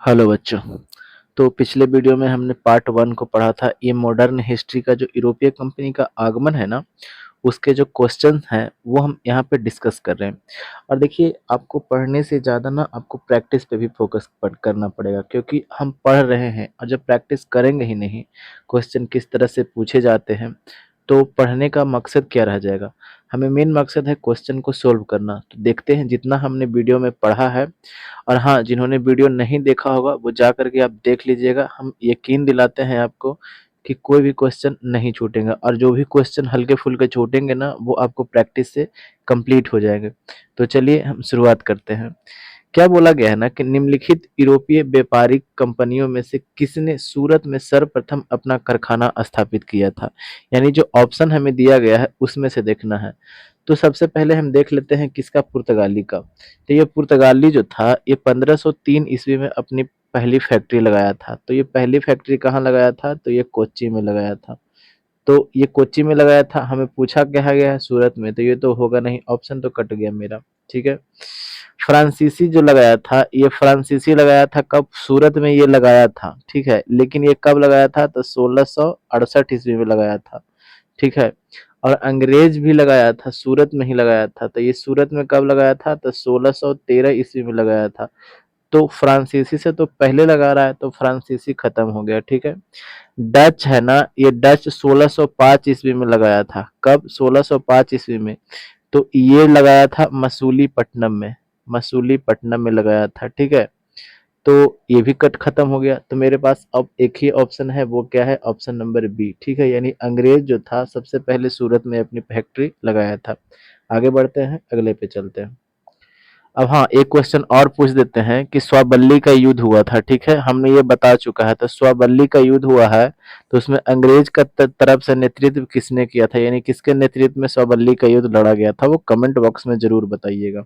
Hello बच्चों। तो पिछले वीडियो में हमने पार्ट वन को पढ़ा था। ये मॉडर्न हिस्ट्री का जो यूरोपीय कंपनी का आगमन है ना, उसके जो क्वेश्चन हैं वो हम यहाँ पे डिस्कस कर रहे हैं। और देखिए, आपको पढ़ने से ज़्यादा ना आपको प्रैक्टिस पे भी फोकस करना पड़ेगा, क्योंकि हम पढ़ रहे हैं और जब प्रैक्टिस करेंगे ही नहीं क्वेश्चन किस तरह से पूछे जाते हैं, तो पढ़ने का मकसद क्या रह जाएगा। हमें मेन मकसद है क्वेश्चन को सोल्व करना। तो देखते हैं जितना हमने वीडियो में पढ़ा है। और हाँ, जिन्होंने वीडियो नहीं देखा होगा वो जा करके आप देख लीजिएगा। हम यकीन दिलाते हैं आपको कि कोई भी क्वेश्चन नहीं छूटेगा, और जो भी क्वेश्चन हल्के फुल्के छूटेंगे ना वो आपको प्रैक्टिस से कंप्लीट हो जाएंगे। तो चलिए हम शुरुआत करते हैं। क्या बोला गया है ना कि निम्नलिखित यूरोपीय व्यापारिक कंपनियों में से किसने सूरत में सर्वप्रथम अपना कारखाना स्थापित किया था। यानी जो ऑप्शन हमें दिया गया है उसमें से देखना है। तो सबसे पहले हम देख लेते हैं किसका, पुर्तगाली का। तो ये पुर्तगाली जो था ये 1503 ईस्वी में अपनी पहली फैक्ट्री लगाया था। तो ये पहली फैक्ट्री कहाँ लगाया था, तो ये कोच्चि में लगाया था। तो ये कोच्चि में लगाया था। हमें पूछा क्या गया है सूरत में, तो ये तो होगा नहीं, ऑप्शन तो कट गया मेरा। ठीक है। फ्रांसीसी जो लगाया था, ये फ्रांसीसी लगाया था कब, सूरत में ये लगाया था। ठीक है, लेकिन ये कब लगाया था, तो 1668 ईस्वी में लगाया था। ठीक है। और अंग्रेज भी लगाया था, सूरत में ही लगाया था। तो ये सूरत में कब लगाया था, तो 1613 ईस्वी में लगाया था। तो फ्रांसीसी से तो पहले लगा रहा है, तो फ्रांसीसी खत्म हो गया। ठीक है। डच है ना, ये डच 1605 ईस्वी में लगाया था। कब, 1605 ईस्वी में। तो ये लगाया था मसूलीपट्टनम में, मसूलीपट्टनम में लगाया था। ठीक है। तो ये भी कट खत्म हो गया। तो मेरे पास अब एक ही ऑप्शन है, वो क्या है, ऑप्शन नंबर बी। ठीक है, यानी अंग्रेज जो था सबसे पहले सूरत में अपनी फैक्ट्री लगाया था। आगे बढ़ते हैं, अगले पे चलते हैं। अब हाँ, एक क्वेश्चन और पूछ देते हैं कि स्वाबल्ली का युद्ध हुआ था। ठीक है, हमने ये बता चुका है। तो स्वाबल्ली का युद्ध हुआ है, तो उसमें अंग्रेज का तरफ से नेतृत्व किसने किया था, यानी किसके नेतृत्व में स्वाबल्ली का युद्ध लड़ा गया था, वो कमेंट बॉक्स में जरूर बताइएगा।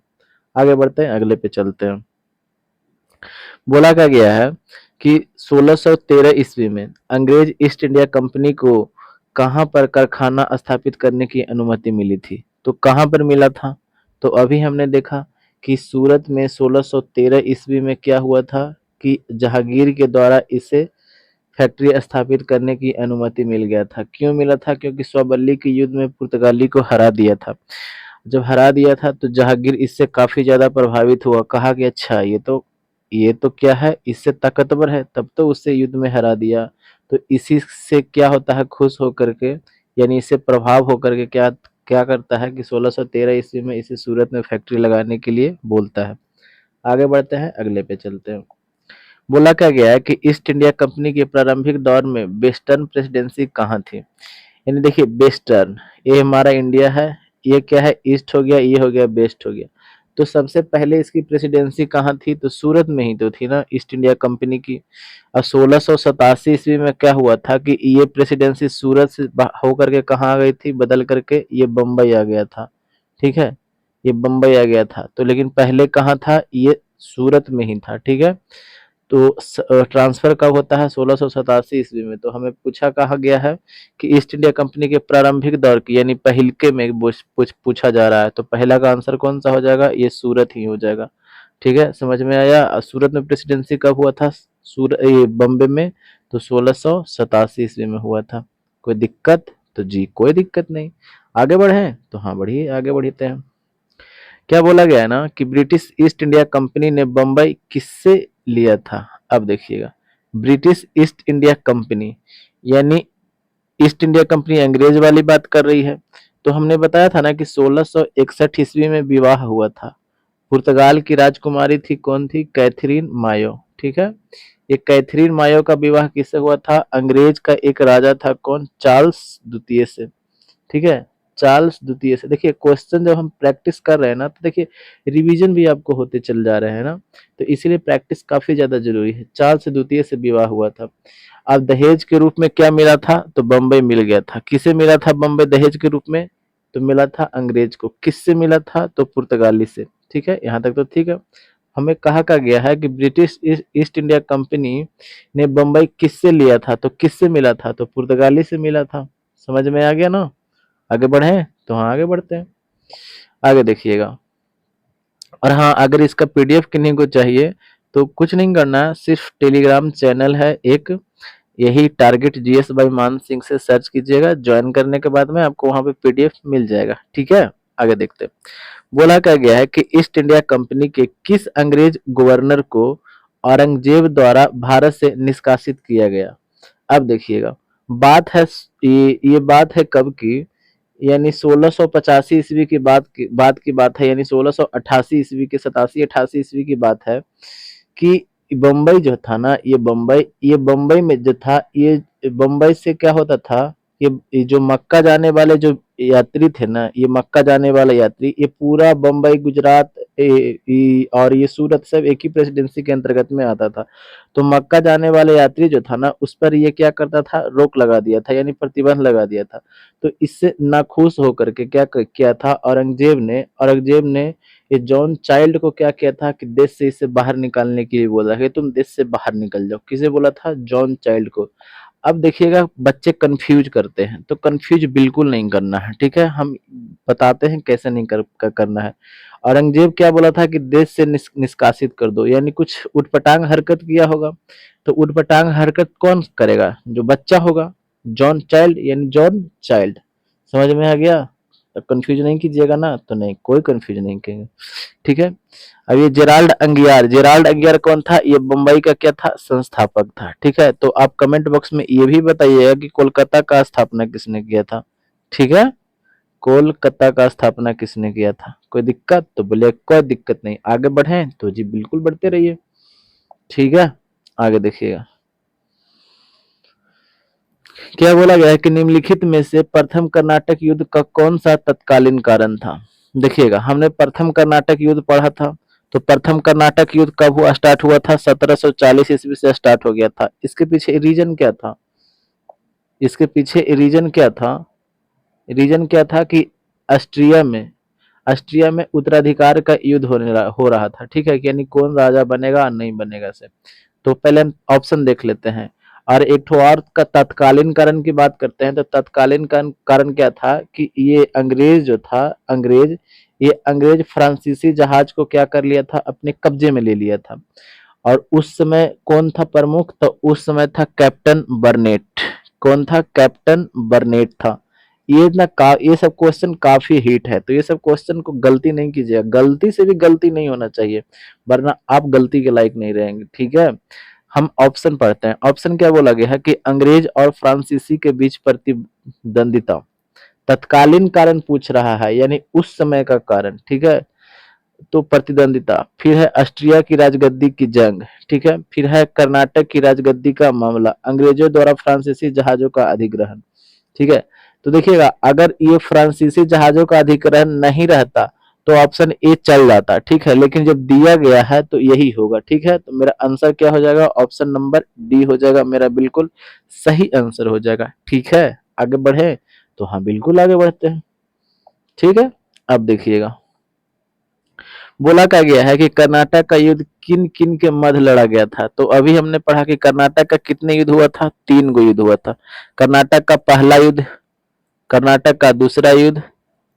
आगे बढ़ते हैं, अगले पे चलते हैं। बोला क्या गया है कि 1613 ईस्वी में अंग्रेज ईस्ट इंडिया कंपनी को कहाँ पर कारखाना स्थापित करने की अनुमति मिली थी। तो कहाँ पर मिला था, तो अभी हमने देखा कि सूरत में 1613 ईस्वी में क्या हुआ था कि जहांगीर के द्वारा इसे फैक्ट्री स्थापित करने की अनुमति मिल गया था। क्यों मिला था, क्योंकि स्वाबल्ली के युद्ध में पुर्तगाली को हरा दिया था। जब हरा दिया था तो जहांगीर इससे काफी ज्यादा प्रभावित हुआ। कहा कि अच्छा, ये तो क्या है, इससे ताकतवर है, तब तो उससे युद्ध में हरा दिया। तो इसी से क्या होता है, खुश होकर के, यानी इससे प्रभाव होकर के क्या क्या करता है कि 1613 ईस्वी में इसे सूरत में फैक्ट्री लगाने के लिए बोलता है। आगे बढ़ते हैं, अगले पे चलते हैं। बोला क्या गया है कि ईस्ट इंडिया कंपनी के प्रारंभिक दौर में वेस्टर्न प्रेसिडेंसी कहाँ थी। यानी देखिए, वेस्टर्न ये हमारा इंडिया है, ये क्या है, ईस्ट हो गया, ये हो गया वेस्ट हो गया। तो सबसे पहले इसकी प्रेसिडेंसी कहाँ थी, तो सूरत में ही तो थी ना ईस्ट इंडिया कंपनी की। और 1687 ईस्वी में क्या हुआ था कि ये प्रेसिडेंसी सूरत से होकर के कहाँ आ गई थी, बदल करके ये बम्बई आ गया था। ठीक है, ये बम्बई आ गया था। तो लेकिन पहले कहाँ था, ये सूरत में ही था। ठीक है। तो ट्रांसफर कब होता है, 1687 ईस्वी में। तो हमें पूछा कहा गया है कि ईस्ट इंडिया कंपनी के प्रारंभिक दौर की, यानी पहलके में पूछा जा रहा है। तो पहला का आंसर कौन सा हो जाएगा, ये सूरत ही हो जाएगा। ठीक है, समझ में आया। सूरत में प्रेसिडेंसी कब हुआ था, ये बम्बे में, तो 1687 ईस्वी में हुआ था। कोई दिक्कत, तो जी कोई दिक्कत नहीं। आगे बढ़े, तो हाँ बढ़िए, आगे बढ़ते हैं। क्या बोला गया है ना कि ब्रिटिश ईस्ट इंडिया कंपनी ने बम्बई किससे लिया था। अब देखिएगा, ब्रिटिश ईस्ट इंडिया कंपनी, यानी ईस्ट इंडिया कंपनी अंग्रेज वाली बात कर रही है। तो हमने बताया था ना कि 1661 ईस्वी में विवाह हुआ था। पुर्तगाल की राजकुमारी थी, कौन थी, कैथरीन मायो। ठीक है। ये कैथरीन मायो का विवाह किससे हुआ था, अंग्रेज का एक राजा था, कौन, चार्ल्स द्वितीय से। ठीक है, चार्ल्स द्वितीय से। देखिए, क्वेश्चन जब हम प्रैक्टिस कर रहे हैं ना, तो देखिए रिवीजन भी आपको होते चल जा रहे हैं ना, तो इसीलिए प्रैक्टिस काफी ज्यादा जरूरी है। चार्ल्स द्वितीय से विवाह हुआ था। अब दहेज के रूप में क्या मिला था, तो बम्बई मिल गया था। किसे मिला था बम्बई दहेज के रूप में, तो मिला था अंग्रेज को। किससे मिला था, तो पुर्तगाली से। ठीक है, यहाँ तक तो ठीक है। हमें कहा का गया है कि ब्रिटिश ईस्ट इंडिया कंपनी ने बम्बई किससे लिया था, तो किससे मिला था, तो पुर्तगाली से मिला था। समझ में आ गया ना। आगे बढ़े, तो हाँ आगे बढ़ते हैं। आगे देखिएगा। और हाँ, अगर इसका पीडीएफ किन्हीं को चाहिए तो कुछ नहीं करना है, सिर्फ टेलीग्राम चैनल है एक, यही टारगेट जीएस बाई मान सिंह से सर्च कीजिएगा। ज्वाइन करने के बाद में आपको वहां पे पीडीएफ मिल जाएगा। ठीक है, आगे देखते हैं। बोला क्या गया है कि ईस्ट इंडिया कंपनी के किस अंग्रेज गवर्नर को औरंगजेब द्वारा भारत से निष्कासित किया गया। अब देखिएगा, बात है, ये बात है कब की, यानी 1685 ईस्वी की बात है, यानी 1688 ईस्वी के 87-88 ईस्वी की बात है कि बम्बई जो था ना, ये बम्बई में जो था, ये बम्बई से क्या होता था, ये जो मक्का जाने वाले जो यात्री थे ना, ये मक्का जाने वाले यात्री, ये पूरा बम्बई, गुजरात, और ये सूरत सब एक ही प्रेसिडेंसी के अंतर्गत में आता था। तो मक्का जाने वाले यात्री जो था ना, उस पर ये क्या करता था, रोक लगा दिया था, यानी प्रतिबंध लगा दिया था। तो इससे नाखुश होकर के क्या किया था औरंगजेब ने ये जॉन चाइल्ड को क्या किया था कि देश से इसे बाहर निकालने के लिए बोला कि तुम देश से बाहर निकल जाओ। किसे बोला था, जॉन चाइल्ड को। अब देखिएगा, बच्चे कंफ्यूज करते हैं, तो कंफ्यूज बिल्कुल नहीं करना है। ठीक है, हम बताते हैं कैसे नहीं करना है। औरंगजेब क्या बोला था कि देश से निष्कासित कर दो, यानी कुछ उटपटांग हरकत किया होगा। तो उटपटांग हरकत कौन करेगा, जो बच्चा होगा, जॉन चाइल्ड, यानी जॉन चाइल्ड। समझ में आ गया, तो कंफ्यूज नहीं कीजिएगा ना, तो नहीं, कोई कंफ्यूज नहीं करेंगे। ठीक है। अब ये जेराल्ड अंगियार कौन था, ये बम्बई का क्या था, संस्थापक था। ठीक है, तो आप कमेंट बॉक्स में ये भी बताइएगा कि कोलकाता का स्थापना किसने किया था। ठीक है, कोलकाता का स्थापना किसने किया था। कोई दिक्कत, तो बोले कोई दिक्कत नहीं, आगे बढ़े, तो जी बिल्कुल बढ़ते रहिए। ठीक है, आगे देखिएगा, क्या बोला गया है कि निम्नलिखित में से प्रथम कर्नाटक युद्ध का कौन सा तत्कालीन कारण था। देखिएगा, हमने प्रथम कर्नाटक युद्ध पढ़ा था। तो प्रथम कर्नाटक युद्ध कब हुआ, स्टार्ट हुआ था, 1740 ईस्वी से स्टार्ट हो गया था। इसके पीछे रीजन क्या था, इसके पीछे रीजन क्या था कि ऑस्ट्रिया में उत्तराधिकार का युद्ध हो रहा था। ठीक है, यानी कौन राजा बनेगा और नहीं बनेगा से। तो पहले हम ऑप्शन देख लेते हैं। और एक ठो और का तत्कालीन कारण की बात करते हैं, तो तत्कालीन कारण क्या था कि ये अंग्रेज जो था, अंग्रेज फ्रांसीसी जहाज को क्या कर लिया था, अपने कब्जे में ले लिया था। और उस समय कौन था प्रमुख, तो उस समय था कैप्टन बर्नेट। कौन था, कैप्टन बर्नेट था। ये सब क्वेश्चन काफी हिट है, तो ये सब क्वेश्चन को गलती नहीं कीजिएगा, गलती से भी गलती नहीं होना चाहिए, वरना आप गलती के लायक नहीं रहेंगे। ठीक है, हम ऑप्शन पढ़ते हैं। ऑप्शन क्या बोला गया है कि अंग्रेज और फ्रांसीसी के बीच प्रतिद्वंदिता, तत्कालीन कारण पूछ रहा है, यानी उस समय का कारण। ठीक है, तो प्रतिद्वंदिता, फिर है ऑस्ट्रिया की राजगद्दी की जंग। ठीक है, फिर है कर्नाटक की राजगद्दी का मामला, अंग्रेजों द्वारा फ्रांसीसी जहाजों का अधिग्रहण। ठीक है, तो देखिएगा, अगर ये फ्रांसीसी जहाजों का अधिग्रहण नहीं रहता तो ऑप्शन ए चल जाता। ठीक है, लेकिन जब दिया गया है तो यही होगा। ठीक है, तो मेरा आंसर क्या हो जाएगा, ऑप्शन नंबर डी हो जाएगा, मेरा बिल्कुल सही आंसर हो जाएगा। ठीक है, आगे बढ़े, तो हाँ बिल्कुल आगे बढ़ते हैं। ठीक है, अब देखिएगा, बोला क्या गया है कि कर्नाटक का युद्ध किन किन के मध्य लड़ा गया था। तो अभी हमने पढ़ा कि कर्नाटक का कितने युद्ध हुआ था, 3 गो युद्ध हुआ था। कर्नाटक का पहला युद्ध, कर्नाटक का दूसरा युद्ध,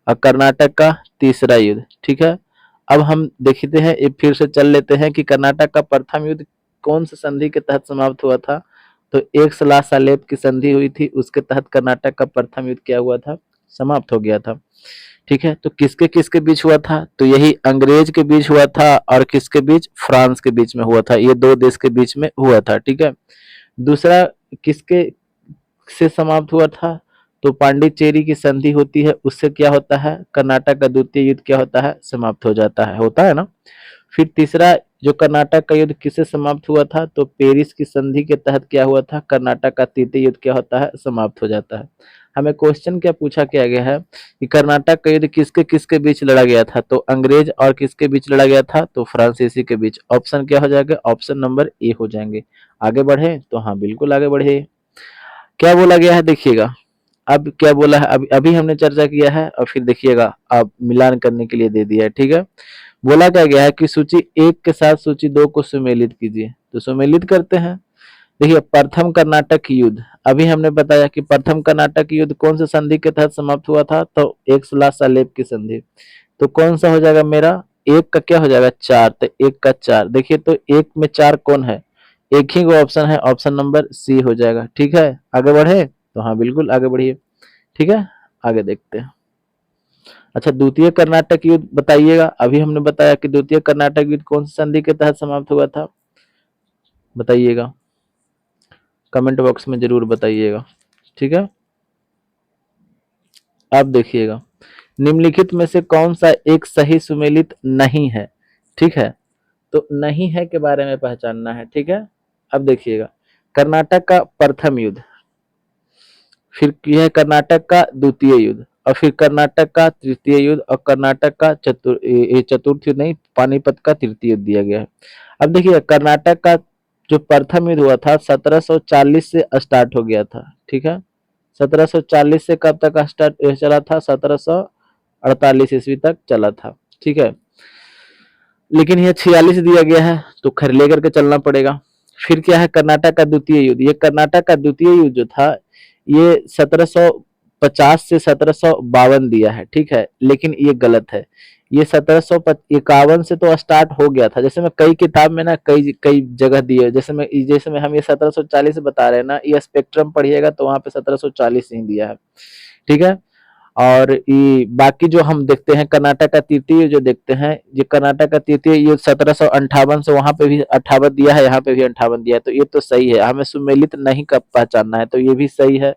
और कर्नाटक का तीसरा युद्ध। ठीक है, अब हम देखते हैं, एक फिर से चल लेते हैं कि कर्नाटक का प्रथम युद्ध कौन से संधि के तहत समाप्त हुआ था। तो एक सलाह सालेब की संधि हुई थी, उसके तहत कर्नाटक का प्रथम युद्ध क्या हुआ था, समाप्त हो गया था। ठीक है, तो किसके किसके बीच हुआ था, तो यही अंग्रेज के बीच हुआ था, और किसके बीच, फ्रांस के बीच में हुआ था, ये दो देश के बीच में हुआ था। ठीक है, दूसरा किसके से समाप्त हुआ था, तो पांडिचेरी की संधि होती है, उससे क्या होता है, कर्नाटक का द्वितीय युद्ध क्या होता है, समाप्त हो जाता है, होता है ना। फिर तीसरा जो कर्नाटक का युद्ध किससे समाप्त हुआ था, तो पेरिस की संधि के तहत क्या हुआ था, कर्नाटक का तृतीय युद्ध क्या होता है, समाप्त हो जाता है। हमें क्वेश्चन क्या पूछा क्या गया है कि कर्नाटक का युद्ध किसके किसके बीच लड़ा गया था, तो अंग्रेज और किसके बीच लड़ा गया था, तो फ्रांसीसी के बीच। ऑप्शन क्या हो जाएगा, ऑप्शन नंबर ए हो जाएंगे। आगे बढ़े, तो हाँ बिल्कुल आगे बढ़े। क्या बोला गया है देखिएगा, अब क्या बोला है, अभी अभी हमने चर्चा किया है, और फिर देखिएगा आप मिलान करने के लिए दे दिया है। ठीक है, बोला क्या गया है कि सूची 1 के साथ सूची 2 को सुमेलित कीजिए। तो सुमेलित करते हैं। देखिए, प्रथम कर्नाटक युद्ध, अभी हमने बताया कि प्रथम कर्नाटक युद्ध कौन से संधि के तहत समाप्त हुआ था, तो एक सलाह सालेब की संधि। तो कौन सा हो जाएगा मेरा, एक का क्या हो जाएगा 4, तो एक का 4। देखिए तो एक में 4 कौन है, एक ही को ऑप्शन है, ऑप्शन नंबर सी हो जाएगा। ठीक है, आगे बढ़े तो हाँ बिल्कुल आगे बढ़िए। ठीक है, आगे देखते हैं। अच्छा, द्वितीय कर्नाटक युद्ध बताइएगा। अभी हमने बताया कि द्वितीय कर्नाटक युद्ध कौन सी संधि के तहत समाप्त हुआ था, बताइएगा, कमेंट बॉक्स में जरूर बताइएगा। ठीक है, अब देखिएगा, निम्नलिखित में से कौन सा एक सही सुमेलित नहीं है। ठीक है, तो नहीं है के बारे में पहचानना है। ठीक है, अब देखिएगा, कर्नाटक का प्रथम युद्ध, फिर यह कर्नाटक का द्वितीय युद्ध, और फिर कर्नाटक का तृतीय युद्ध, और कर्नाटक का चतुर्थ युद्ध नहीं, पानीपत का तृतीय युद्ध दिया गया है। अब देखिए, कर्नाटक का जो प्रथम युद्ध हुआ था 1740 से स्टार्ट हो गया था। ठीक है, 1740 से कब तक स्टार्ट चला था, 1748 ईस्वी तक चला था। ठीक है, लेकिन यह 46 दिया गया है, तो खैर लेकर के चलना पड़ेगा। फिर क्या है, कर्नाटक का द्वितीय युद्ध, ये कर्नाटक का द्वितीय युद्ध जो था ये 1750 से 1752 दिया है। ठीक है, लेकिन ये गलत है, ये 1751 से तो स्टार्ट हो गया था। जैसे मैं कई किताब में ना कई कई जगह दिए, जैसे में हम ये 1740 बता रहे हैं ना, ये स्पेक्ट्रम पढ़िएगा तो वहां पे 1740 ही दिया है। ठीक है, और ये बाकी जो हम देखते हैं कर्नाटक का तृतीय जो देखते हैं, ये कर्नाटक का तृतीय युद्ध 1758 से, वहां पे भी 58 दिया है, यहाँ पे भी 58 दिया है, तो ये तो सही है। हमें सुमेलित नहीं कब पहचानना है, तो ये भी सही है,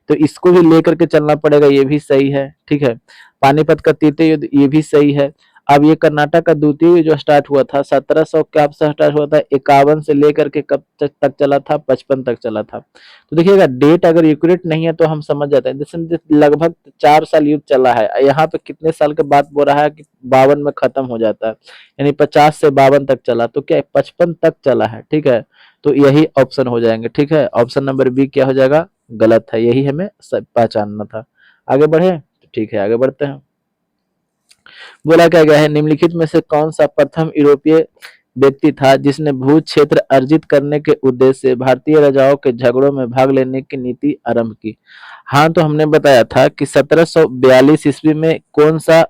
तो इसको भी लेकर के चलना पड़ेगा, ये भी सही है। ठीक है, पानीपत का तृतीय युद्ध ये भी सही है। अब ये कर्नाटक का द्वितीय युद्ध जो स्टार्ट हुआ था 1700 कब से स्टार्ट हुआ था, 51 से लेकर के कब तक चला था, 55 तक चला था। तो देखिएगा, डेट अगर एक्यूरेट नहीं है तो हम समझ जाते हैं। जैसे लगभग 4 साल युद्ध चला है, यहाँ पे कितने साल के बाद बोल रहा है कि 52 में खत्म हो जाता है, यानी 50 से 52 तक चला, तो क्या 55 तक चला है। ठीक है, तो यही ऑप्शन हो जाएंगे। ठीक है, ऑप्शन नंबर बी क्या हो जाएगा, गलत है, यही हमें पहचानना था। आगे बढ़े, ठीक है आगे बढ़ते हैं। बोला क्या गया है, निम्नलिखित में से कौन सा प्रथम यूरोपीय व्यक्ति था जिसने भू क्षेत्र अर्जित करने के उद्देश्य से भारतीय राजाओं के झगड़ों में भाग लेने की नीति आरंभ की। हाँ, तो हमने बताया था कि 1742 ईस्वी में कौन सा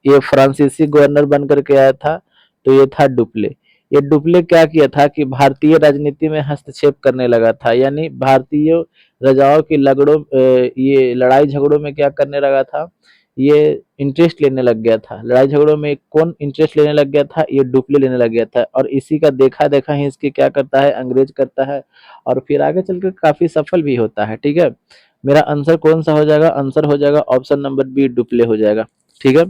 ये फ्रांसीसी गवर्नर बनकर के आया था, तो ये था डुप्ले। ये डुप्ले क्या किया था कि भारतीय राजनीति में हस्तक्षेप करने लगा था, यानी भारतीय राजाओं की ये लड़ाई झगड़ों में क्या करने लगा था, ये इंटरेस्ट लेने लग गया था। लड़ाई झगड़ों में कौन इंटरेस्ट लेने लग गया था, ये डुप्ले लेने लग गया था, और इसी का देखा देखा ही इसकी क्या करता है, अंग्रेज करता है, और फिर आगे चलकर काफी सफल भी होता है। ठीक है, मेरा आंसर कौन सा हो जाएगा, आंसर हो जाएगा ऑप्शन नंबर बी, डुप्ले हो जाएगा। ठीक है,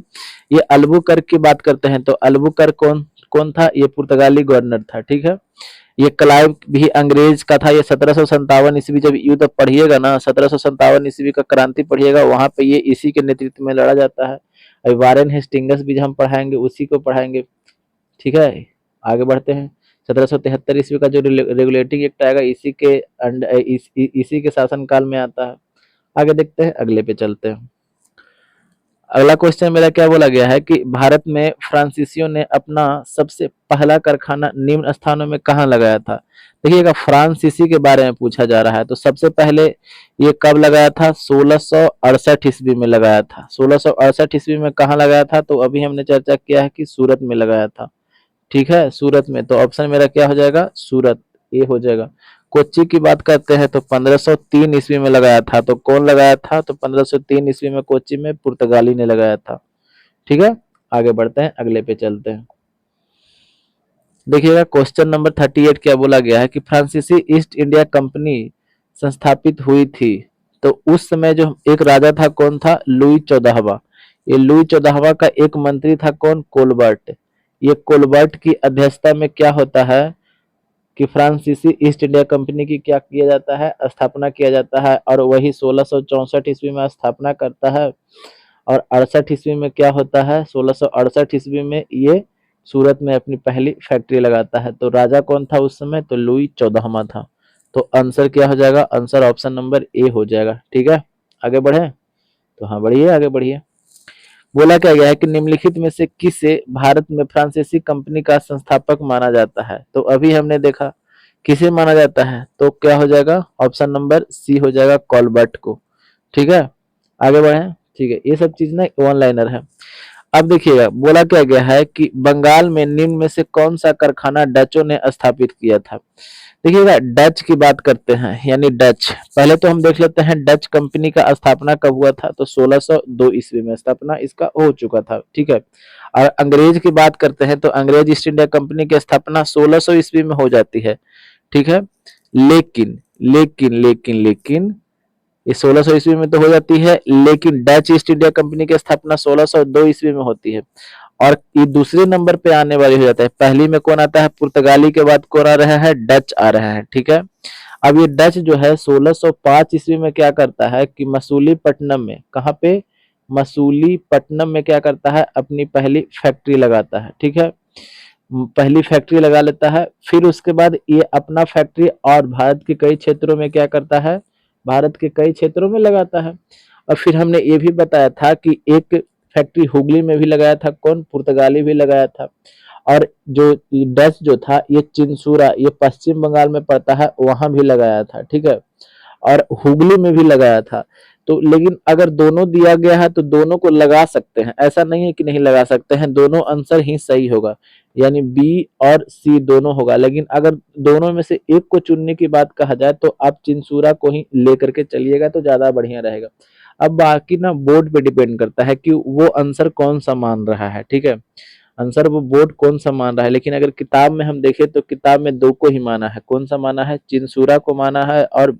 ये अल्बुकर्क की बात करते हैं, तो अल्बुकर्क कौन कौन था, ये पुर्तगाली गवर्नर था। ठीक है, ये क्लाइव भी अंग्रेज का था। ये 1757 ईस्वी, जब युद्ध पढ़िएगा ना, 1757 ईस्वी का क्रांति पढ़िएगा, वहां पे ये इसी के नेतृत्व में लड़ा जाता है। अभी वारेन हेस्टिंगस भी हम पढ़ाएंगे, उसी को पढ़ाएंगे। ठीक है, आगे बढ़ते हैं। 1773 ईस्वी का जो रेगुलेटिंग एक्ट आएगा, इसी के शासन काल में आता है। आगे देखते हैं, अगले पे चलते हैं। अगला क्वेश्चन मेरा क्या बोला गया है कि भारत में फ्रांसीसियों ने अपना सबसे पहला कारखाना निम्न स्थानों में कहाँ लगाया था। देखिएगा, फ्रांसीसी के बारे में पूछा जा रहा है, तो सबसे पहले ये कब लगाया था, 1668 ईस्वी में लगाया था। 1668 ईस्वी में कहाँ लगाया था, तो अभी हमने चर्चा किया है कि सूरत में लगाया था। ठीक है, सूरत में, तो ऑप्शन मेरा क्या हो जाएगा, सूरत, ये हो जाएगा। कोच्चि की बात करते हैं तो 1503 ईस्वी में लगाया था, तो कौन लगाया था, तो 1503 ईस्वी में कोच्चि में पुर्तगाली ने लगाया था। ठीक है, आगे बढ़ते हैं, अगले पे चलते हैं। देखिएगा, क्वेश्चन नंबर 38 क्या बोला गया है कि फ्रांसीसी ईस्ट इंडिया कंपनी संस्थापित हुई थी, तो उस समय जो एक राजा था, कौन था, लुई 14वां। ये लुई 14वां का एक मंत्री था, कौन, कोलबर्ट। ये कोलबर्ट की अध्यक्षता में क्या होता है कि फ्रांसीसी ईस्ट इंडिया कंपनी की क्या किया जाता है, स्थापना किया जाता है, और वही 1664 ईस्वी में स्थापना करता है, और 68 ईस्वी में क्या होता है, 1668 ईस्वी में ये सूरत में अपनी पहली फैक्ट्री लगाता है। तो राजा कौन था उस समय, तो लुई 14वां था। तो आंसर क्या हो जाएगा, आंसर ऑप्शन नंबर ए हो जाएगा। ठीक है, आगे बढ़े, तो हाँ बढ़िए, आगे बढ़िए। बोला क्या गया है कि निम्नलिखित में से किसे भारत में फ्रांसीसी कंपनी का संस्थापक माना जाता है, तो अभी हमने देखा किसे माना जाता है, तो क्या हो जाएगा, ऑप्शन नंबर सी हो जाएगा, कॉलबर्ट को। ठीक है, आगे बढ़े। ठीक है, ये सब चीज ना वन लाइनर है। अब देखिएगा बोला क्या गया है कि बंगाल में निम्न में से कौन सा कारखाना डचों ने स्थापित किया था। देखिएगा डच की बात करते हैं, यानी डच। पहले तो हम देख लेते हैं डच कंपनी का स्थापना कब हुआ था, तो 1602 ईस्वी में स्थापना इसका हो चुका था, ठीक है। और अंग्रेज की बात करते हैं तो अंग्रेज ईस्ट इंडिया कंपनी की स्थापना 1600 ईस्वी में हो जाती है, ठीक है। लेकिन लेकिन लेकिन लेकिन ये 1600 ईस्वी में तो हो जाती है, लेकिन डच ईस्ट इंडिया कंपनी की स्थापना 1602 ईस्वी में होती है। और ये दूसरे नंबर पे आने वाली हो जाता है। पहली में कौन आता है, पुर्तगाली के बाद कौन आ रहा है, डच आ रहा है, ठीक है। अब ये डच जो है 1605 ईस्वी में क्या करता है कि मसूलीपट्टनम में, कहाँ पे, मसूलीपट्टनम में क्या करता है, अपनी पहली फैक्ट्री लगाता है, ठीक है। पहली फैक्ट्री लगा लेता है, फिर उसके बाद ये अपना फैक्ट्री और भारत के कई क्षेत्रों में क्या करता है, भारत के कई क्षेत्रों में लगाता है। और फिर हमने ये भी बताया था कि एक फैक्ट्री हुगली में भी लगाया था, कौन, पुर्तगाली भी लगाया था। और जो डच जो था ये चिंसूरा, ये पश्चिम बंगाल में पड़ता है, वहां भी लगाया था, ठीक है। और हुगली में भी लगाया था। तो लेकिन अगर दोनों दिया गया है तो दोनों को लगा सकते हैं, ऐसा नहीं है कि नहीं लगा सकते हैं, दोनों आंसर ही सही होगा, यानी बी और सी दोनों होगा। लेकिन अगर दोनों में से एक को चुनने की बात कहा जाए तो आप चिंसूरा को ही लेकर के चलिएगा तो ज्यादा बढ़िया रहेगा। अब बाकी ना बोर्ड पे डिपेंड करता है कि वो आंसर कौन सा मान रहा है, ठीक है। आंसर वो बोर्ड कौन सा मान रहा है, लेकिन अगर किताब में हम देखें तो किताब में दो को ही माना है, कौन सा माना है, चिंसूरा को माना है और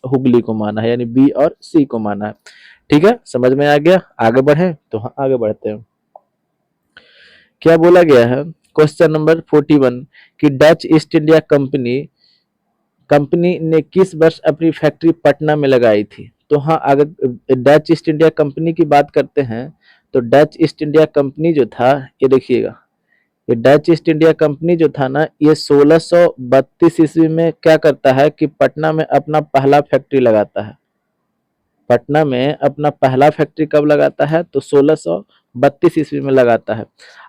हुगली को माना है, यानी बी और सी को माना है, ठीक है। समझ में आ गया, आगे बढ़े तो हाँ आगे बढ़ते हैं। क्या बोला गया है, क्वेश्चन नंबर 41 कि Dutch east India company company ने किस वर्ष अपनी फैक्ट्री पटना में लगाई थी। तो हाँ अगर डच ईस्ट इंडिया कंपनी की बात करते हैं तो डच ईस्ट इंडिया कंपनी जो था, ये देखिएगा, ये डच ईस्ट इंडिया कंपनी जो था ना, ये 1632 ईस्वी में क्या करता है कि पटना में अपना पहला फैक्ट्री लगाता है। पटना में अपना पहला फैक्ट्री कब लगाता है, तो 1632 ईस्वी में लगाता है।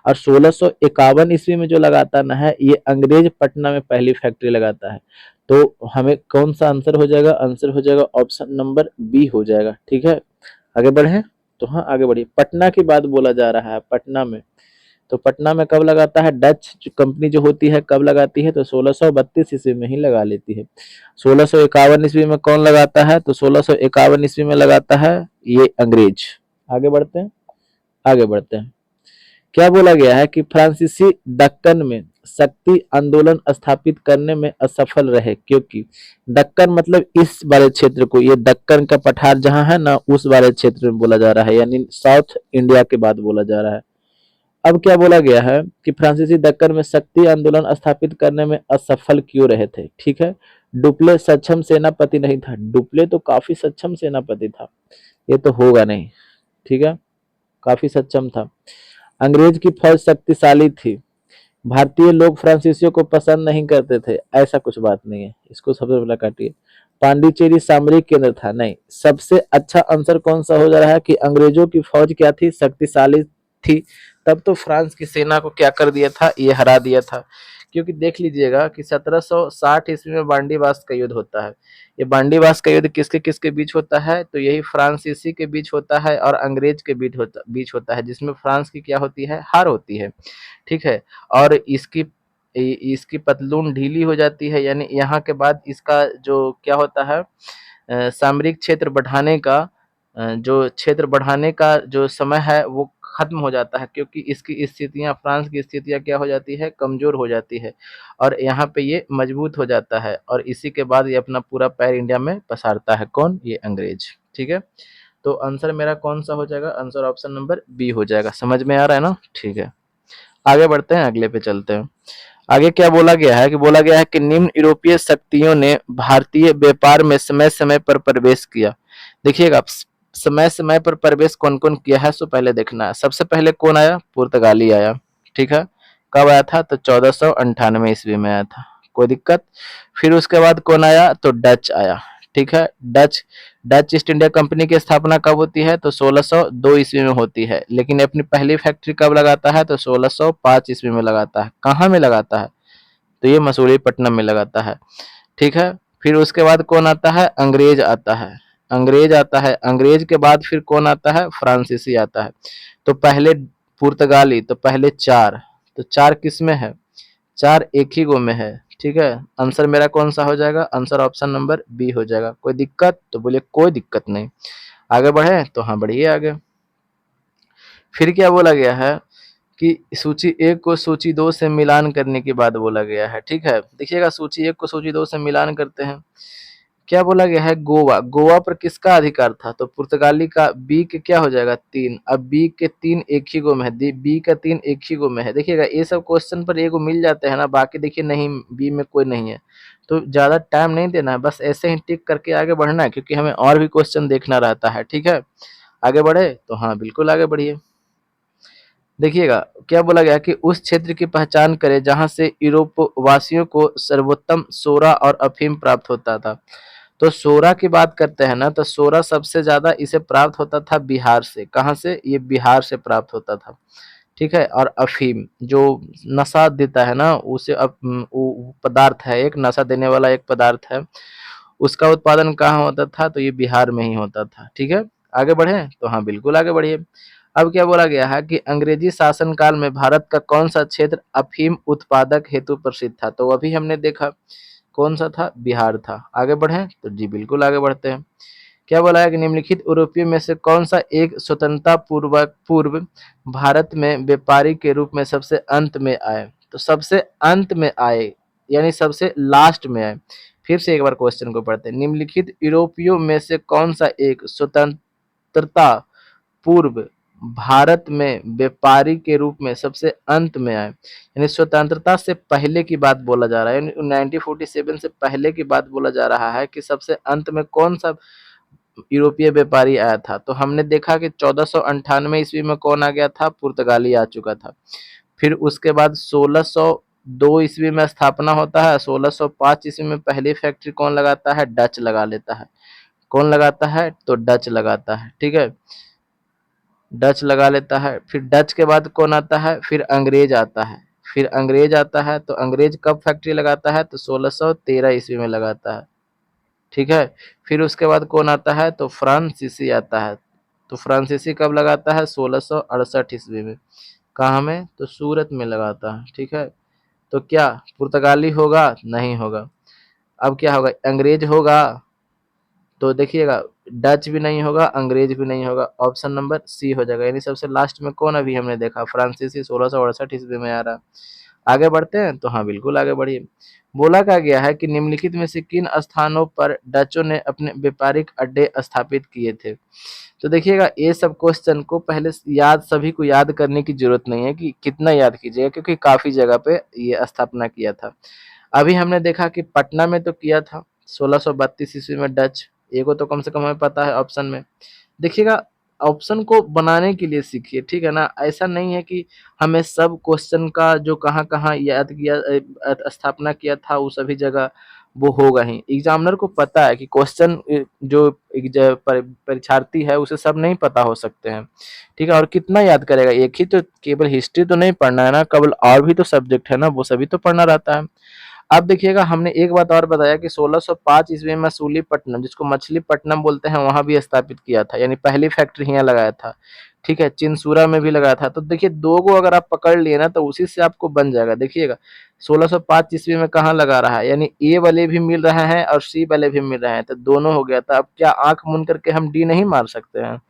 और 1651 ईस्वी में जो लगाता ना है, ये अंग्रेज पटना में पहली फैक्ट्री लगाता है। तो हमें कौन सा आंसर हो जाएगा, आंसर हो जाएगा ऑप्शन नंबर बी हो जाएगा, ठीक है। आगे बढ़े तो हाँ आगे बढ़िए। पटना की बात बोला जा रहा है, पटना में, तो पटना में कब लगाता है, डच कंपनी जो होती है कब लगाती है, तो 1632 ईस्वी में ही लगा लेती है। 1651 ईस्वी में कौन लगाता है, तो 1651 ईस्वी में लगाता है ये अंग्रेज। आगे बढ़ते हैं, आगे बढ़ते हैं। क्या बोला गया है कि फ्रांसीसी दक्कन में शक्ति आंदोलन स्थापित करने में असफल रहे, क्योंकि दक्कन मतलब इस वाले क्षेत्र को, ये दक्कन का पठार जहां है ना, उस वाले क्षेत्र में बोला जा रहा है, यानी साउथ इंडिया के बाद बोला जा रहा है। अब क्या बोला गया है कि फ्रांसीसी दक्कन में शक्ति आंदोलन स्थापित करने में असफल क्यों रहे थे, ठीक है। डुप्ले सक्षम सेनापति नहीं था, डुप्ले तो काफी सक्षम सेनापति था, ये तो होगा नहीं, ठीक है, काफी सक्षम था। अंग्रेज की फौज शक्तिशाली थी, भारतीय लोग फ्रांसीसियों को पसंद नहीं करते थे, ऐसा कुछ बात नहीं है, इसको सबसे पहले काटिए। पांडिचेरी सामरिक केंद्र था, नहीं। सबसे अच्छा आंसर कौन सा हो जा रहा है कि अंग्रेजों की फौज क्या थी, शक्तिशाली थी, तब तो फ्रांस की सेना को क्या कर दिया था, ये हरा दिया था। क्योंकि देख लीजिएगा कि 1760 ईस्वी में बांडीवास का युद्ध होता है। ये बांडीवास का युद्ध किसके किसके बीच होता है, तो यही फ्रांसीसी के बीच होता है और अंग्रेज के बीच होता है, जिसमें फ्रांस की क्या होती है, हार होती है, ठीक है। और इसकी पतलून ढीली हो जाती है, यानी यहाँ के बाद इसका जो क्या होता है, सामरिक क्षेत्र बढ़ाने का जो क्षेत्र बढ़ाने का जो समय है वो खत्म हो जाता है, क्योंकि इसकी स्थितियां, फ्रांस की स्थितियां क्या हो जाती है, कमजोर हो जाती है, और यहाँ पे ये मजबूत हो जाता है, और इसी के बाद ये अपना पूरा पैर इंडिया में पसारता है, कौन, ये अंग्रेज, ठीक है। तो आंसर मेरा कौन सा हो जाएगा, आंसर ऑप्शन नंबर बी हो जाएगा। समझ में आ रहा है ना, ठीक है। आगे बढ़ते हैं, अगले पे चलते हैं। आगे क्या बोला गया है कि बोला गया है कि निम्न यूरोपीय शक्तियों ने भारतीय व्यापार में समय समय पर प्रवेश किया। देखिएगा समय समय पर प्रवेश कौन कौन किया है, सो पहले देखना है। सबसे पहले कौन आया, पुर्तगाली आया, ठीक है। कब आया था, तो 1498 ईस्वी में आया था, कोई दिक्कत। फिर उसके बाद कौन आया, तो डच आया, ठीक है। Dutch Dutch east India company की स्थापना कब होती है, तो 1602 ईस्वी में होती है, लेकिन अपनी पहली फैक्ट्री कब लगाता है, तो 1605 ईस्वी में लगाता है। कहाँ में लगाता है, तो ये मसूलीपट्टनम में लगाता है, ठीक है। फिर उसके बाद कौन आता है, अंग्रेज आता है, अंग्रेज आता है। अंग्रेज के बाद फिर कौन आता है, फ्रांसीसी आता है। तो पहले पुर्तगाली तो पहले 4, तो 4 किस में है? 4 एक ही गो में है। ठीक है, आंसर मेरा कौन सा हो जाएगा? आंसर ऑप्शन नंबर बी हो जाएगा। कोई दिक्कत? तो बोलिए कोई दिक्कत नहीं। आगे बढ़े तो हाँ बढ़िए आगे। फिर क्या बोला गया है कि सूची एक को सूची दो से मिलान करने के बाद बोला गया है। ठीक है, देखिएगा सूची एक को सूची दो से मिलान करते हैं। क्या बोला गया है? गोवा, गोवा पर किसका अधिकार था? तो पुर्तगाली का। बी के क्या हो जाएगा? 3। अब बी के 3 एक ही गो में है, बी का 3 एक ही गो में है। देखिएगा ये सब क्वेश्चन पर एगो मिल जाते हैं ना, बाकी देखिए नहीं, बी में कोई नहीं है। तो ज्यादा टाइम नहीं देना है, बस ऐसे ही टिक करके आगे बढ़ना है, क्योंकि हमें और भी क्वेश्चन देखना रहता है। ठीक है, आगे बढ़े तो हाँ बिल्कुल आगे बढ़िए। देखिएगा क्या बोला गया कि उस क्षेत्र की पहचान करें जहां से यूरोप वासियों को सर्वोत्तम सोरा और अफीम प्राप्त होता था। तो सोरा की बात करते हैं ना, तो सोरा सबसे ज्यादा इसे प्राप्त होता था बिहार से। कहाँ से? ये बिहार से प्राप्त होता था। ठीक है, और अफीम जो नशा देता है ना, उसे वो पदार्थ है, एक नशा देने वाला एक पदार्थ है, उसका उत्पादन कहाँ होता था? तो ये बिहार में ही होता था। ठीक है, आगे बढ़े तो हाँ बिल्कुल आगे बढ़िए। अब क्या बोला गया है कि अंग्रेजी शासनकाल में भारत का कौन सा क्षेत्र अफीम उत्पादक हेतु प्रसिद्ध था? तो अभी हमने देखा कौन सा था? बिहार था। आगे बढ़े तो जी बिल्कुल आगे बढ़ते हैं। क्या बोला है कि निम्नलिखित यूरोपियों में से कौन सा एक स्वतंत्रता पूर्व भारत में व्यापारी के रूप में सबसे अंत में आए? तो सबसे अंत में आए यानी सबसे लास्ट में आए। फिर से एक बार क्वेश्चन को पढ़ते हैं। निम्नलिखित यूरोपियों में से कौन सा एक स्वतंत्रता पूर्व भारत में व्यापारी के रूप में सबसे अंत में आए, यानी स्वतंत्रता से पहले की बात बोला जा रहा है, यानी 1947 से पहले की बात बोला जा रहा है कि सबसे अंत में कौन सा यूरोपीय व्यापारी आया था। तो हमने देखा कि 1498 ईस्वी में कौन आ गया था? पुर्तगाली आ चुका था। फिर उसके बाद 1602 ईस्वी में स्थापना होता है। 1605 ईस्वी में पहली फैक्ट्री कौन लगाता है? डच लगा लेता है। कौन लगाता है? तो डच लगाता है। ठीक है, डच लगा लेता है। फिर डच के बाद कौन आता है? फिर अंग्रेज आता है। फिर अंग्रेज आता है, तो अंग्रेज कब फैक्ट्री लगाता है? तो 1613 ईस्वी में लगाता है। ठीक है, फिर उसके बाद कौन आता है? तो फ्रांसीसी आता है। तो फ्रांसीसी कब लगाता है? 1668 ईस्वी में। कहाँ में? तो सूरत में लगाता है। ठीक है, तो क्या पुर्तगाली होगा? नहीं होगा। अब क्या होगा? अंग्रेज होगा? तो देखिएगा डच भी नहीं होगा, अंग्रेज भी नहीं होगा। ऑप्शन नंबर सी हो जाएगा, यानी सबसे लास्ट में कौन अभी हमने देखा? फ्रांसीसी 1668 ईस्वी में आ रहा। आगे बढ़ते हैं तो हाँ बिल्कुल आगे बढ़िए। बोला क्या गया है कि निम्नलिखित में से किन स्थानों पर डचों ने अपने व्यापारिक अड्डे स्थापित किए थे? तो देखिएगा ये सब क्वेश्चन को पहले याद, सभी को याद करने की जरूरत नहीं है कि कितना याद कीजिएगा, क्योंकि काफी जगह पे ये स्थापना किया था। अभी हमने देखा कि पटना में तो किया था 1632 ईस्वी में डच। ये को तो कम से कम हमें पता है ऑप्शन में। देखिएगा ऑप्शन को बनाने के लिए सीखिए, ठीक है ना। ऐसा नहीं है कि हमें सब क्वेश्चन का जो कहाँ कहाँ याद किया स्थापना किया था वो सभी जगह वो होगा ही। एग्जामिनर को पता है कि क्वेश्चन जो परीक्षार्थी है उसे सब नहीं पता हो सकते हैं। ठीक है, और कितना याद करेगा? एक ही तो केवल हिस्ट्री तो नहीं पढ़ना है ना, केवल और भी तो सब्जेक्ट है ना, वो सभी तो पढ़ना रहता है। अब देखिएगा हमने एक बात और बताया कि 1605 ईस्वी में मसूलीपट्टनम, जिसको मछलीपट्टनम बोलते हैं, वहां भी स्थापित किया था, यानी पहली फैक्ट्री यहाँ लगाया था। ठीक है, चिंसूरा में भी लगाया था। तो देखिए दो गो अगर आप पकड़ लिए ना तो उसी से आपको बन जाएगा। देखिएगा 1605 ईस्वी में कहाँ लगा रहा है, यानी ए वाले भी मिल रहे हैं और सी वाले भी मिल रहे हैं, तो दोनों हो गया था। अब क्या आंख मूंद करके हम डी नहीं मार सकते हैं?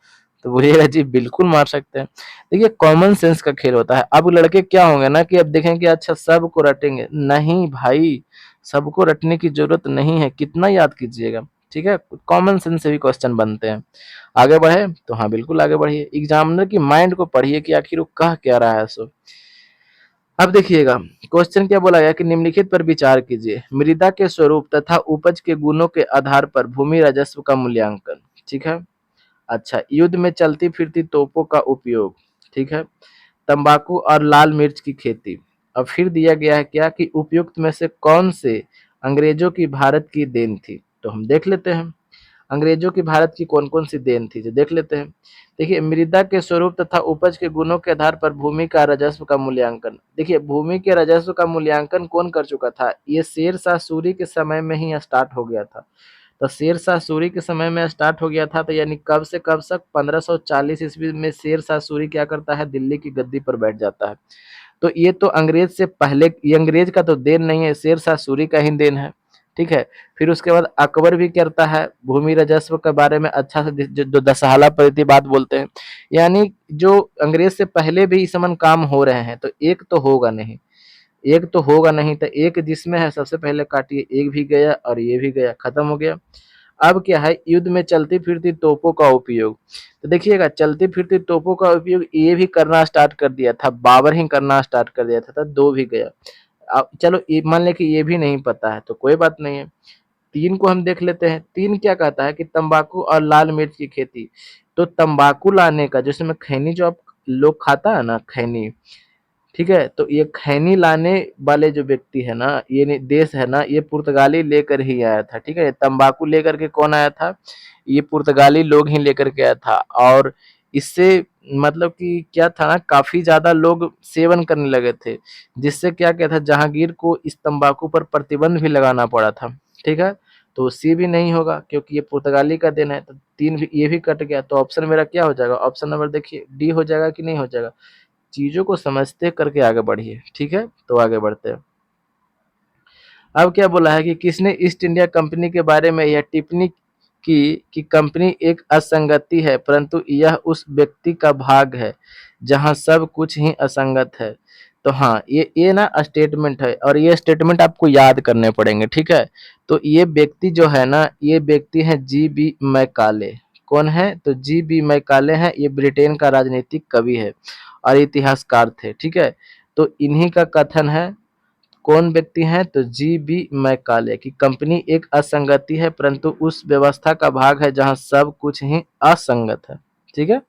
तो बोलिएगा जी बिल्कुल मार सकते हैं। देखिए कॉमन सेंस का खेल होता है। अब लड़के क्या होंगे ना कि अब देखेंगे कि अच्छा सबको रटेंगे, नहीं भाई, सबको रटने की जरूरत नहीं है, कितना याद कीजिएगा। ठीक है, कॉमन सेंस से भी क्वेश्चन बनते हैं। आगे बढ़े तो हाँ बिल्कुल आगे बढ़िए। एग्जामिनर की माइंड को पढ़िए कि आखिर वो कह क्या रहा है सो। अब देखिएगा क्वेश्चन क्या बोला गया कि निम्नलिखित पर विचार कीजिए। मृदा के स्वरूप तथा उपज के गुणों के आधार पर भूमि राजस्व का मूल्यांकन। ठीक है, अच्छा, युद्ध में चलती फिरती तोपों का उपयोग। ठीक है, तंबाकू और लाल मिर्च की खेती। अब फिर दिया गया है क्या कि उपयुक्त में से कौन से अंग्रेजों की भारत की देन थी? तो हम देख लेते हैं अंग्रेजों की भारत की कौन कौन सी देन थी, जो देख लेते हैं। देखिए मृदा के स्वरूप तथा उपज के गुणों के आधार पर भूमि का राजस्व का मूल्यांकन। देखिए भूमि के राजस्व का मूल्यांकन कौन कर चुका था? ये शेर शाह सूरी के समय में ही स्टार्ट हो गया था। तो शेर शाह सूरी के समय में स्टार्ट हो गया था, तो यानी कब से कब तक 1540 ईस्वी में शेर शाह सूरी क्या करता है, दिल्ली की गद्दी पर बैठ जाता है। तो ये तो अंग्रेज से पहले, ये अंग्रेज का तो देन नहीं है, शेर शाह सूरी का ही देन है। ठीक है। फिर उसके बाद अकबर भी करता है, भूमि राजस्व के बारे में अच्छा से जो दशहरा प्रतिवाद बोलते हैं, यानी जो अंग्रेज से पहले भी इस समन काम हो रहे हैं, तो एक तो होगा नहीं, एक तो होगा नहीं, तो एक जिसमें है सबसे पहले काटिए, एक भी गया और ये भी गया, खत्म हो गया। अब क्या है, युद्ध में चलती फिरती तोपों का उपयोग। तो देखिएगा, चलती फिरती तोपों का उपयोग ये भी करना स्टार्ट कर दिया था, बाबर ही करना स्टार्ट कर दिया था, तो दो भी गया। अब चलो मान ले कि ये भी नहीं पता है तो कोई बात नहीं है, तीन को हम देख लेते हैं। तीन क्या कहता है कि तंबाकू और लाल मिर्च की खेती। तो तंबाकू लाने का, जिसमें खैनी जो आप लोग खाता है ना, खैनी, ठीक है, तो ये खैनी लाने वाले जो व्यक्ति है ना, ये देश है ना, ये पुर्तगाली लेकर ही आया था। ठीक है, तंबाकू लेकर के कौन आया था, ये पुर्तगाली लोग ही लेकर के आया था। और इससे मतलब कि क्या था ना, काफी ज्यादा लोग सेवन करने लगे थे, जिससे क्या क्या था, जहांगीर को इस तंबाकू पर प्रतिबंध भी लगाना पड़ा था। ठीक है, तो सी भी नहीं होगा क्योंकि ये पुर्तगाली का देन है, तो तीन भी, ये भी कट गया, तो ऑप्शन मेरा क्या हो जाएगा, ऑप्शन नंबर देखिए डी हो जाएगा कि नहीं हो जाएगा। चीजों को समझते करके आगे बढ़िए। ठीक है, तो आगे बढ़ते हैं। अब क्या बोला है कि किसने ईस्ट इंडिया कंपनी के बारे में यह टिप्पणी की कि कंपनी एक असंगति है, परंतु यह उस व्यक्ति का भाग है जहां सब कुछ ही असंगत है। तो हाँ, ये ना स्टेटमेंट है, और ये स्टेटमेंट आपको याद करने पड़ेंगे। ठीक है, तो ये व्यक्ति जो है ना, ये व्यक्ति है जी बी मैकाले। कौन है, तो जी बी मैकाले हैं, ये ब्रिटेन का राजनीतिक कवि है और इतिहासकार थे। ठीक है, तो इन्हीं का कथन है। कौन व्यक्ति हैं, तो जी बी मैकाले की कंपनी एक असंगति है, परंतु उस व्यवस्था का भाग है जहां सब कुछ ही असंगत है। ठीक है,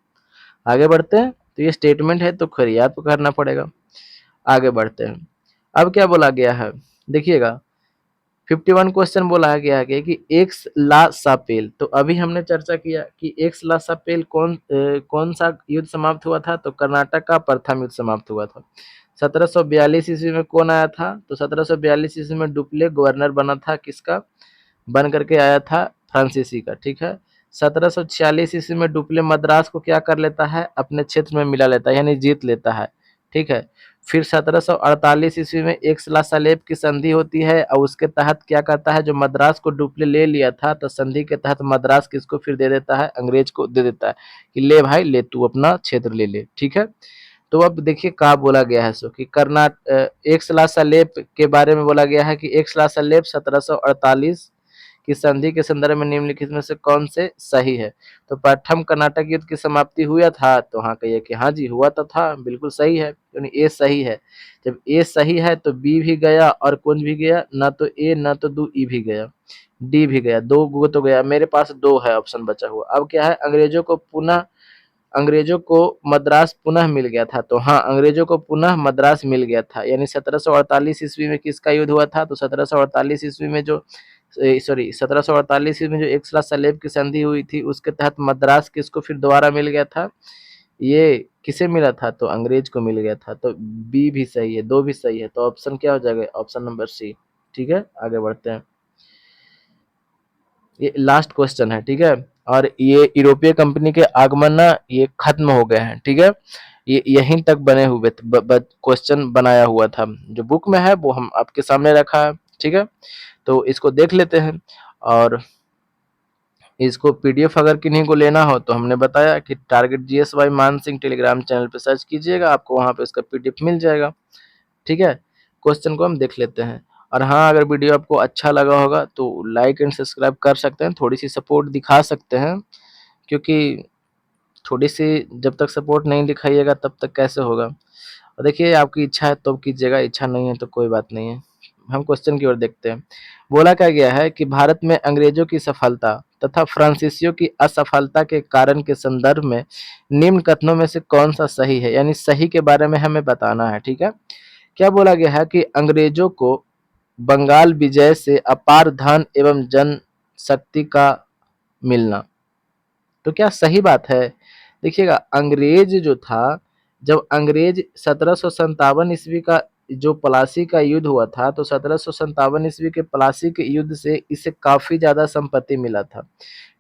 आगे बढ़ते हैं। तो ये स्टेटमेंट है, तो खैर याद तो करना पड़ेगा। आगे बढ़ते हैं। अब क्या बोला गया है, देखिएगा, 51 क्वेश्चन बोला गया है कि एक्स ला सापेल। तो अभी हमने चर्चा किया कि एक्स ला सापेल कौन सा युद्ध समाप्त हुआ था, तो कर्नाटक का प्रथम युद्ध समाप्त हुआ था। 1742 ईस्वी में कौन आया था, तो 1742 ईस्वी में डुप्ले गवर्नर बना था, किसका बन करके आया था, फ्रांसीसी का। ठीक है, 1746 ईस्वी में डुप्ले मद्रास को क्या कर लेता है, अपने क्षेत्र में मिला लेता है, यानी जीत लेता है। ठीक है, फिर 1748 ईस्वी में एक सलासालेब की संधि होती है, और उसके तहत क्या करता है, जो मद्रास को डुप्ले ले लिया था, तो संधि के तहत मद्रास किसको फिर दे देता है, अंग्रेज को दे देता है कि ले भाई ले, तू अपना क्षेत्र ले ले। ठीक है, तो अब देखिए कहा बोला गया है, सो कि एक सलासालेब के बारे में बोला गया है कि एक सलासालेब 1748 की संधि के संदर्भ में निम्नलिखित में से कौन से सही है। तो प्रथम कर्नाटक युद्ध की समाप्ति हुआ था, तो हाँ कहिए कि हाँ जी हुआ तो था, बिल्कुल सही है, यानी ए सही है। जब ए सही है तो बी भी गया, और कौन भी गया, ना तो ए ना तो दो ई भी गया, डी भी गया, दो गो तो गया, मेरे पास दो है ऑप्शन बचा हुआ। अब क्या है, अंग्रेजों को मद्रास पुनः मिल गया था। तो हाँ, अंग्रेजों को पुनः मद्रास मिल गया था, यानी 1748 ईस्वी में किसका युद्ध हुआ था, तो 1748 ईस्वी में जो 1748 ईस्वी में जो एक्सला सलेब की संधि हुई थी, उसके तहत मद्रास किसको फिर दोबारा मिल गया था, ये किसे मिला था, तो अंग्रेज को मिल गया था। तो बी भी सही है, दो भी सही है, तो ऑप्शन क्या हो जाएगा, ऑप्शन नंबर सी। ठीक है, आगे बढ़ते हैं। ये लास्ट क्वेश्चन है। ठीक है, और ये यूरोपीय कंपनी के आगमन ना ये खत्म हो गए हैं। ठीक है, ये यहीं तक बने हुए क्वेश्चन बनाया हुआ था, जो बुक में है वो हम आपके सामने रखा है। ठीक है, तो इसको देख लेते हैं। और इसको पीडीएफ अगर किन्हीं को लेना हो तो हमने बताया कि टारगेट जीएसवाई मान सिंह टेलीग्राम चैनल पे सर्च कीजिएगा, आपको वहां पे इसका पीडीएफ मिल जाएगा। ठीक है, क्वेश्चन को हम देख लेते हैं। और हाँ, अगर वीडियो आपको अच्छा लगा होगा तो लाइक एंड सब्सक्राइब कर सकते हैं, थोड़ी सी सपोर्ट दिखा सकते हैं, क्योंकि थोड़ी सी जब तक सपोर्ट नहीं दिखाइएगा तब तक कैसे होगा। और देखिए, आपकी इच्छा है तो कीजिएगा, इच्छा नहीं है तो कोई बात नहीं है। हम क्वेश्चन की ओर देखते हैं। बोला क्या गया है कि भारत में अंग्रेजों की सफलता तथा फ्रांसीसियों की असफलता के कारण के संदर्भ में निम्न कथनों में से कौन सा सही है, यानी सही के बारे में हमें बताना है। ठीक है, क्या बोला गया है कि अंग्रेजों को बंगाल विजय से अपार धन एवं जनशक्ति का मिलना। तो क्या सही बात है, देखिएगा, अंग्रेज जो था, जब अंग्रेज 1757 ईस्वी का जो प्लासी का युद्ध हुआ था तो 1757 ईस्वी के प्लासी के युद्ध से इसे काफी ज्यादा संपत्ति मिला था।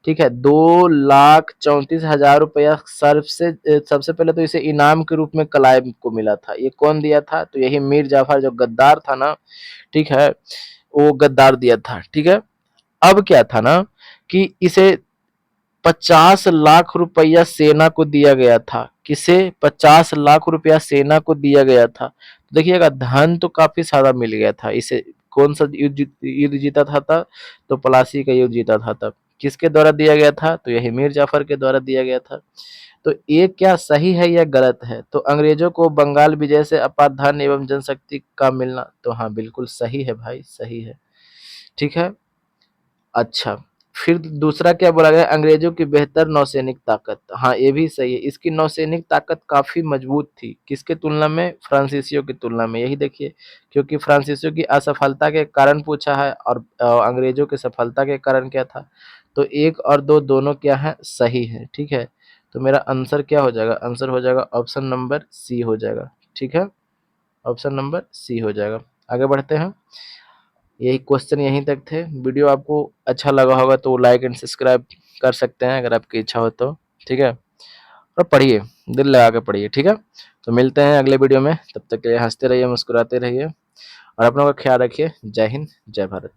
ठीक है, 2,34,000 रुपया सबसे पहले तो इसे इनाम के रूप में क्लाइव को मिला था। ये कौन दिया था? तो यही मीर जाफर जो गद्दार था ना, ठीक है, वो गद्दार दिया था। ठीक है, अब क्या था ना कि इसे 50 लाख रुपया सेना को दिया गया था। किसे? 50 लाख रुपया सेना को दिया गया था। तो देखिएगा, धन तो काफी सारा मिल गया था इसे। कौन सा युद्ध जीता था? तो प्लासी का युद्ध जीता था तब। किसके द्वारा दिया गया था? तो यही मीर जाफर के द्वारा दिया गया था। तो ये क्या सही है या गलत है? तो अंग्रेजों को बंगाल विजय से अपार धन एवं जनशक्ति का मिलना, तो हाँ बिल्कुल सही है भाई, सही है। ठीक है, अच्छा, फिर दूसरा क्या बोला गया? अंग्रेजों की बेहतर नौसैनिक ताकत। हाँ, ये भी सही है। इसकी नौसैनिक ताकत काफी मजबूत थी। किसके तुलना में? फ्रांसीसियों की तुलना में। यही देखिए, क्योंकि फ्रांसीसियों की असफलता के कारण पूछा है और अंग्रेजों की सफलता के कारण क्या था। तो 1 और 2 दोनों क्या है? सही है। ठीक है, तो मेरा आंसर क्या हो जाएगा? आंसर हो जाएगा ऑप्शन नंबर सी हो जाएगा। ठीक है, ऑप्शन नंबर सी हो जाएगा। आगे बढ़ते हैं। यही क्वेश्चन यहीं तक थे। वीडियो आपको अच्छा लगा होगा तो लाइक एंड सब्सक्राइब कर सकते हैं अगर आपकी इच्छा हो तो। ठीक है, और पढ़िए, दिल लगा के पढ़िए। ठीक है, तो मिलते हैं अगले वीडियो में। तब तक के लिए हंसते रहिए, मुस्कुराते रहिए और अपनों का ख्याल रखिए। जय हिंद, जय भारत।